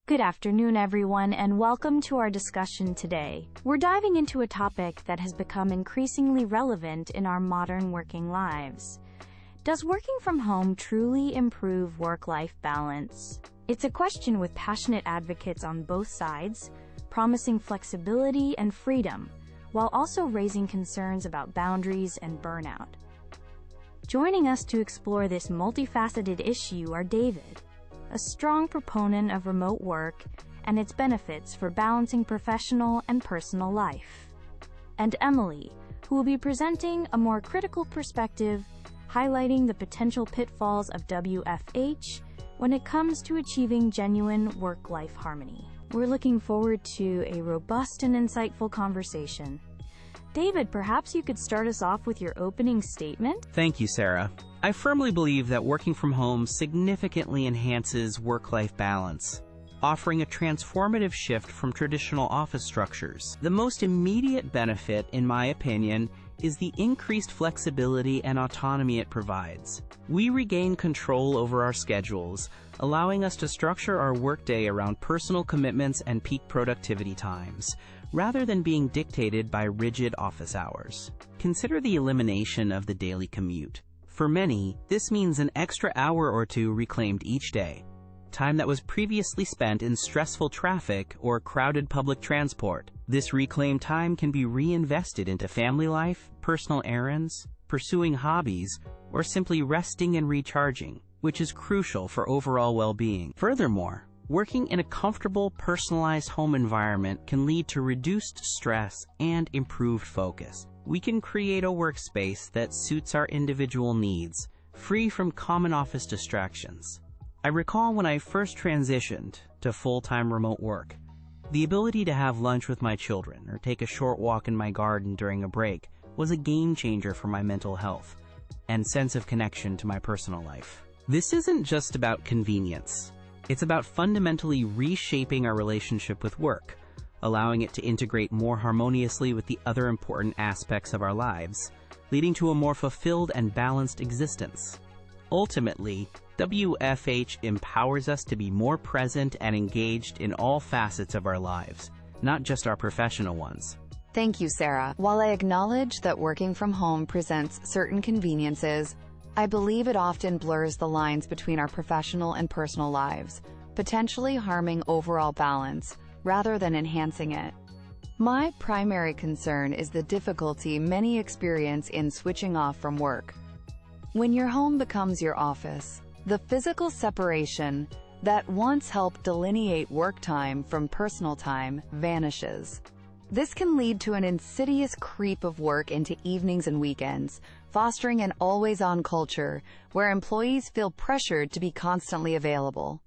Good afternoon, everyone, and welcome to our discussion today. We're diving into a topic that has become increasingly relevant in our modern working lives. Does working from home truly improve work-life balance? It's a question with passionate advocates on both sides, promising flexibility and freedom, while also raising concerns about boundaries and burnout. Joining us to explore this multifaceted issue are David, a strong proponent of remote work and its benefits for balancing professional and personal life, and Emily, who will be presenting a more critical perspective, highlighting the potential pitfalls of WFH when it comes to achieving genuine work-life harmony. We're looking forward to a robust and insightful conversation. David, perhaps you could start us off with your opening statement? Thank you, Sarah. I firmly believe that working from home significantly enhances work-life balance, offering a transformative shift from traditional office structures. The most immediate benefit, in my opinion, is the increased flexibility and autonomy it provides. We regain control over our schedules, allowing us to structure our workday around personal commitments and peak productivity times, rather than being dictated by rigid office hours. Consider the elimination of the daily commute. For many, this means an extra hour or two reclaimed each day, time that was previously spent in stressful traffic or crowded public transport. This reclaimed time can be reinvested into family life, personal errands, pursuing hobbies, or simply resting and recharging, which is crucial for overall well-being. Furthermore, working in a comfortable, personalized home environment can lead to reduced stress and improved focus. We can create a workspace that suits our individual needs, free from common office distractions. I recall when I first transitioned to full-time remote work, the ability to have lunch with my children or take a short walk in my garden during a break was a game changer for my mental health and sense of connection to my personal life. This isn't just about convenience. It's about fundamentally reshaping our relationship with work, allowing it to integrate more harmoniously with the other important aspects of our lives, leading to a more fulfilled and balanced existence. Ultimately, WFH empowers us to be more present and engaged in all facets of our lives, not just our professional ones. Thank you, Sarah. While I acknowledge that working from home presents certain conveniences, I believe it often blurs the lines between our professional and personal lives, potentially harming overall balance rather than enhancing it. My primary concern is the difficulty many experience in switching off from work. When your home becomes your office, the physical separation that once helped delineate work time from personal time vanishes. This can lead to an insidious creep of work into evenings and weekends, fostering an always-on culture where employees feel pressured to be constantly available.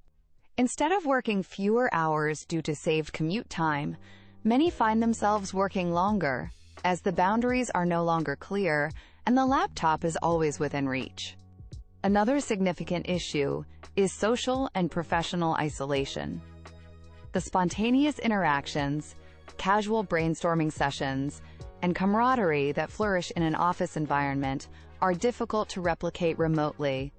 Instead of working fewer hours due to saved commute time, many find themselves working longer, as the boundaries are no longer clear and the laptop is always within reach. Another significant issue is social and professional isolation. The spontaneous interactions, casual brainstorming sessions, and camaraderie that flourish in an office environment are difficult to replicate remotely.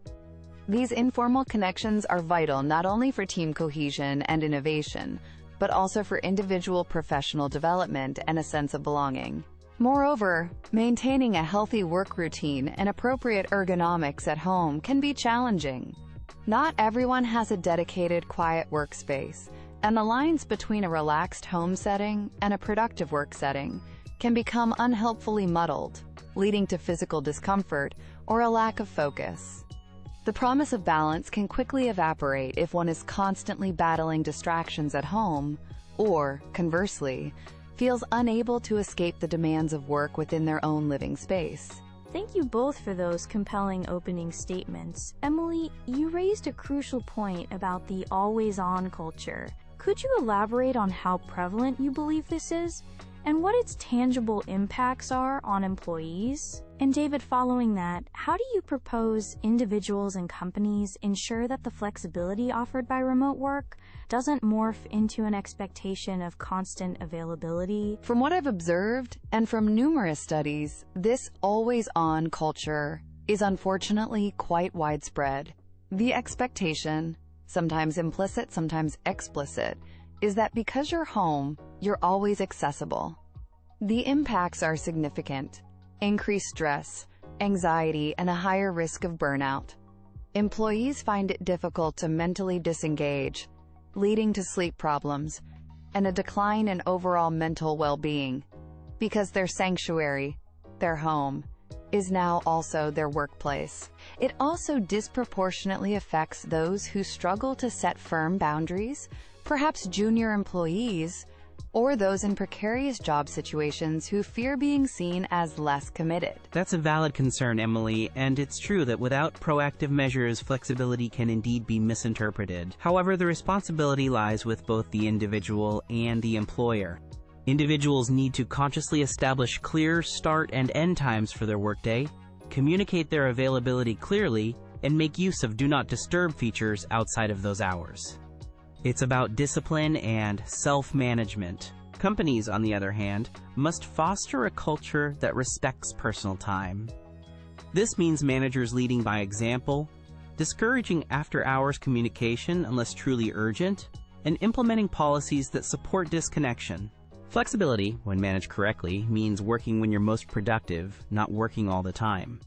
These informal connections are vital not only for team cohesion and innovation, but also for individual professional development and a sense of belonging. Moreover, maintaining a healthy work routine and appropriate ergonomics at home can be challenging. Not everyone has a dedicated, quiet workspace, and the lines between a relaxed home setting and a productive work setting can become unhelpfully muddled, leading to physical discomfort or a lack of focus. The promise of balance can quickly evaporate if one is constantly battling distractions at home, or, conversely, feels unable to escape the demands of work within their own living space. Thank you both for those compelling opening statements. Emily, you raised a crucial point about the always-on culture. Could you elaborate on how prevalent you believe this is, and what its tangible impacts are on employees? And David, following that, how do you propose individuals and companies ensure that the flexibility offered by remote work doesn't morph into an expectation of constant availability? From what I've observed, and from numerous studies, this always-on culture is unfortunately quite widespread. The expectation, sometimes implicit, sometimes explicit, is that because you're home, you're always accessible. The impacts are significant: increased stress, anxiety, and a higher risk of burnout. Employees find it difficult to mentally disengage, leading to sleep problems and a decline in overall mental well-being, because their sanctuary, their home, is now also their workplace. It also disproportionately affects those who struggle to set firm boundaries, perhaps junior employees, or those in precarious job situations who fear being seen as less committed. That's a valid concern, Emily, and it's true that without proactive measures, flexibility can indeed be misinterpreted. However, the responsibility lies with both the individual and the employer. Individuals need to consciously establish clear start and end times for their workday, communicate their availability clearly, and make use of Do Not Disturb features outside of those hours. It's about discipline and self-management. Companies, on the other hand, must foster a culture that respects personal time. This means managers leading by example, discouraging after-hours communication unless truly urgent, and implementing policies that support disconnection. Flexibility, when managed correctly, means working when you're most productive, not working all the time.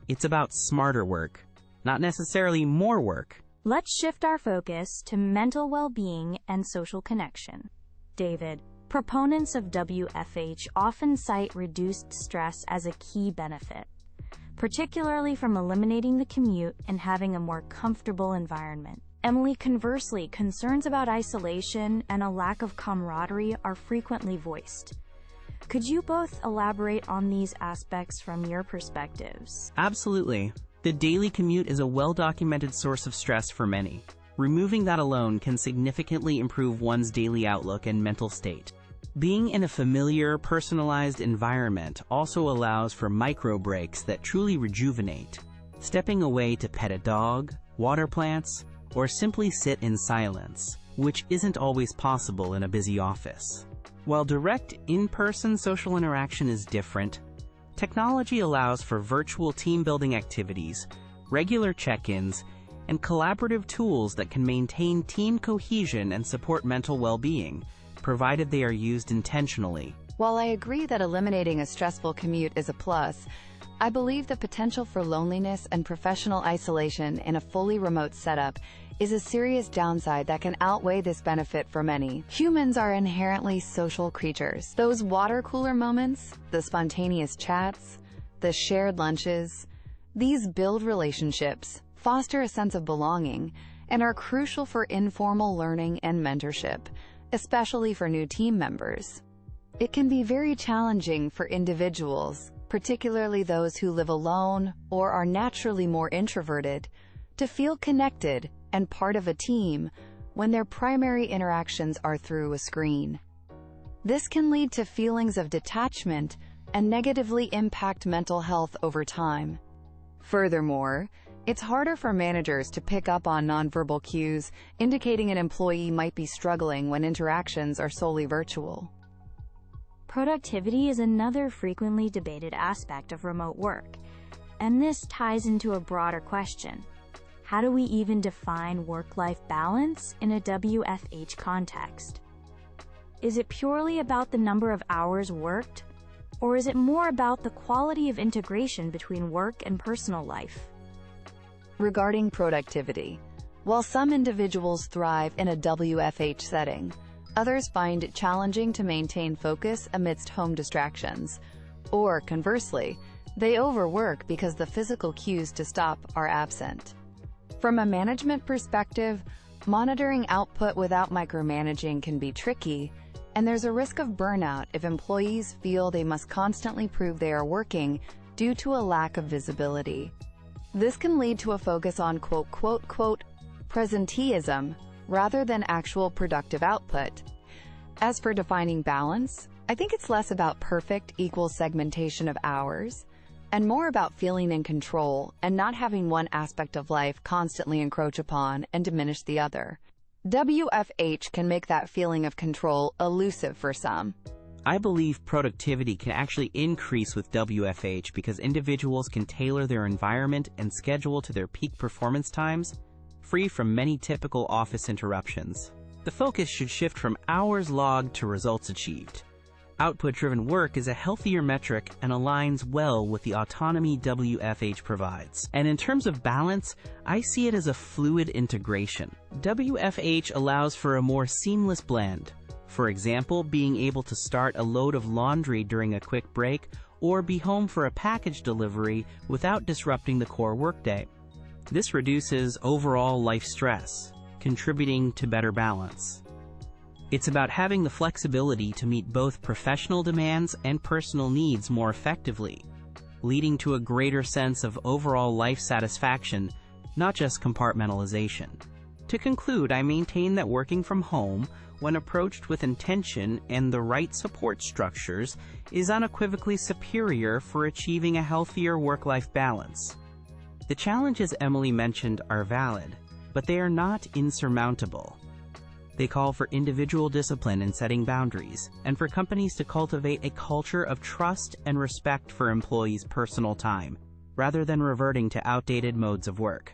It's about smarter work, not necessarily more work. Let's shift our focus to mental well-being and social connection. David, proponents of WFH often cite reduced stress as a key benefit, particularly from eliminating the commute and having a more comfortable environment. Emily, conversely, concerns about isolation and a lack of camaraderie are frequently voiced. Could you both elaborate on these aspects from your perspectives? Absolutely. The daily commute is a well-documented source of stress for many. Removing that alone can significantly improve one's daily outlook and mental state. Being in a familiar, personalized environment also allows for micro breaks that truly rejuvenate. Stepping away to pet a dog, water plants, or simply sit in silence, which isn't always possible in a busy office. While direct in-person social interaction is different, technology allows for virtual team-building activities, regular check-ins, and collaborative tools that can maintain team cohesion and support mental well-being, provided they are used intentionally. While I agree that eliminating a stressful commute is a plus, I believe the potential for loneliness and professional isolation in a fully remote setup is a serious downside that can outweigh this benefit for many. Humans are inherently social creatures. Those water cooler moments, the spontaneous chats, the shared lunches, these build relationships, foster a sense of belonging, and are crucial for informal learning and mentorship, especially for new team members. It can be very challenging for individuals, particularly those who live alone or are naturally more introverted, to feel connected and part of a team when their primary interactions are through a screen. This can lead to feelings of detachment and negatively impact mental health over time. Furthermore, it's harder for managers to pick up on nonverbal cues, indicating an employee might be struggling when interactions are solely virtual. Productivity is another frequently debated aspect of remote work, and this ties into a broader question. How do we even define work-life balance in a WFH context? Is it purely about the number of hours worked, or is it more about the quality of integration between work and personal life? Regarding productivity, while some individuals thrive in a WFH setting, others find it challenging to maintain focus amidst home distractions, or conversely, they overwork because the physical cues to stop are absent. From a management perspective, monitoring output without micromanaging can be tricky, and there's a risk of burnout if employees feel they must constantly prove they are working due to a lack of visibility. This can lead to a focus on presenteeism rather than actual productive output. As for defining balance, I think it's less about perfect equal segmentation of hours and more about feeling in control and not having one aspect of life constantly encroach upon and diminish the other. WFH can make that feeling of control elusive for some. I believe productivity can actually increase with WFH because individuals can tailor their environment and schedule to their peak performance times, free from many typical office interruptions. The focus should shift from hours logged to results achieved. Output-driven work is a healthier metric and aligns well with the autonomy WFH provides. And in terms of balance, I see it as a fluid integration. WFH allows for a more seamless blend. For example, being able to start a load of laundry during a quick break or be home for a package delivery without disrupting the core workday. This reduces overall life stress, contributing to better balance. It's about having the flexibility to meet both professional demands and personal needs more effectively, leading to a greater sense of overall life satisfaction, not just compartmentalization. To conclude, I maintain that working from home, when approached with intention and the right support structures, is unequivocally superior for achieving a healthier work-life balance. The challenges Emily mentioned are valid, but they are not insurmountable. They call for individual discipline in setting boundaries, and for companies to cultivate a culture of trust and respect for employees' personal time, rather than reverting to outdated modes of work.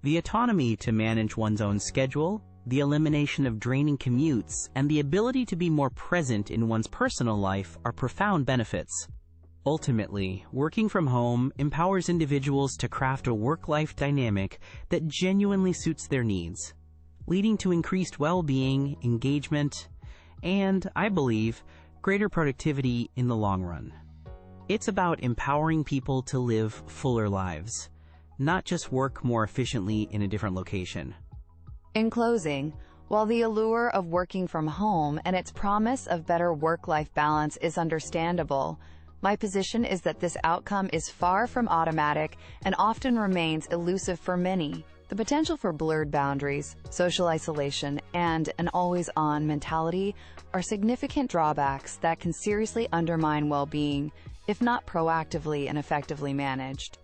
The autonomy to manage one's own schedule, the elimination of draining commutes, and the ability to be more present in one's personal life are profound benefits. Ultimately, working from home empowers individuals to craft a work-life dynamic that genuinely suits their needs, leading to increased well-being, engagement, and, I believe, greater productivity in the long run. It's about empowering people to live fuller lives, not just work more efficiently in a different location. In closing, while the allure of working from home and its promise of better work-life balance is understandable, my position is that this outcome is far from automatic and often remains elusive for many. The potential for blurred boundaries, social isolation, and an always-on mentality are significant drawbacks that can seriously undermine well-being, if not proactively and effectively managed.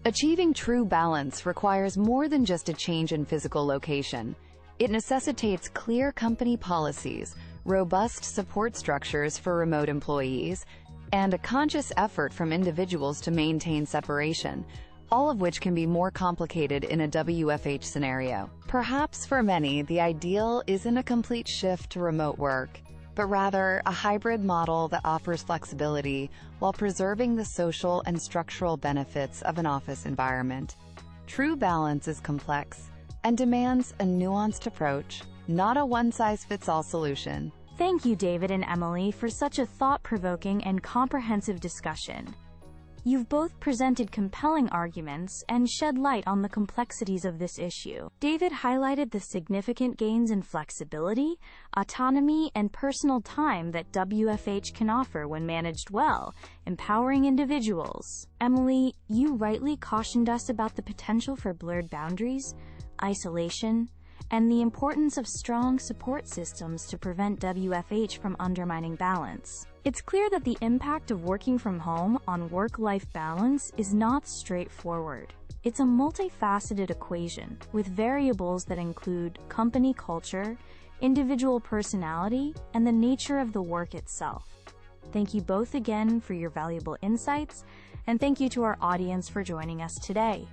Achieving true balance requires more than just a change in physical location. It necessitates clear company policies, robust support structures for remote employees, and a conscious effort from individuals to maintain separation, all of which can be more complicated in a WFH scenario. Perhaps for many, the ideal isn't a complete shift to remote work, but rather a hybrid model that offers flexibility while preserving the social and structural benefits of an office environment. True balance is complex and demands a nuanced approach, not a one-size-fits-all solution. Thank you, David and Emily, for such a thought-provoking and comprehensive discussion. You've both presented compelling arguments and shed light on the complexities of this issue. David highlighted the significant gains in flexibility, autonomy, and personal time that WFH can offer when managed well, empowering individuals. Emily, you rightly cautioned us about the potential for blurred boundaries, isolation, and the importance of strong support systems to prevent WFH from undermining balance. It's clear that the impact of working from home on work-life balance is not straightforward. It's a multifaceted equation, with variables that include company culture, individual personality, and the nature of the work itself. Thank you both again for your valuable insights, and thank you to our audience for joining us today.